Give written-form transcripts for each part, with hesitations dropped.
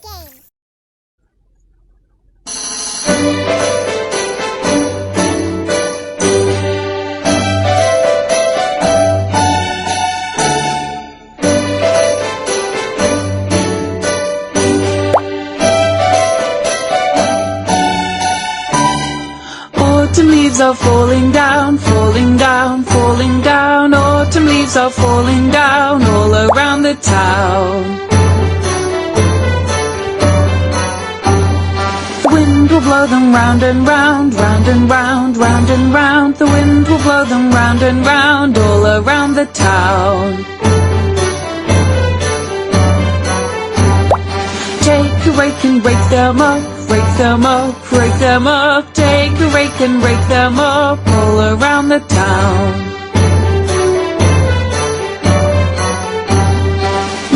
game. Autumn leaves are falling down, falling down, falling down. Autumn leaves are falling down all around the town. The wind will blow them round and round, round and round, round and round. The wind will blow them round and round all around the town. Take a rake and rake them up, rake them up, rake them up. Take a rake and rake them up all around the town.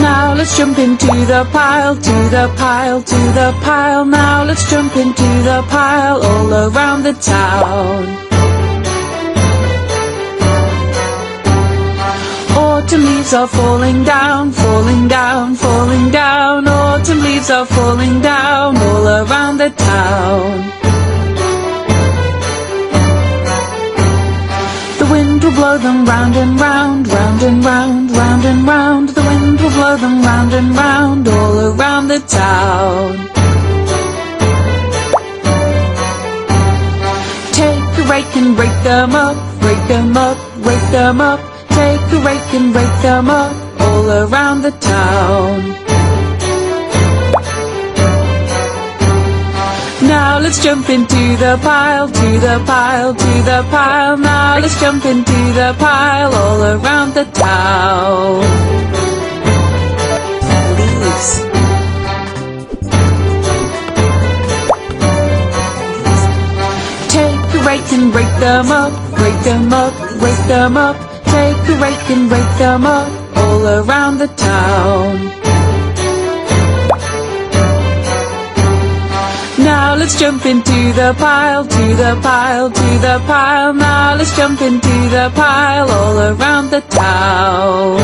Now let's jump into the pile, to the pile, to the pile. Now let's jump into the pile all around the town. Autumn leaves are falling down, falling down, falling down. Autumn leaves are falling down all around the town. The wind will blow them round and round, round and round, round and round. The wind will blow them round and round all around the town. Take a rake and rake them up, rake them up, rake them up. Take a rake and rake them up all around the town. Now let's jump into the pile, to the pile, to the pile. Now let's jump into the pile all around the town. Leaves. Take a rake and rake them up, rake them up, rake them up. Take a rake and rake them up all around the town. Now let's jump into the pile, to the pile, to the pile. Now let's jump into the pile all around the town.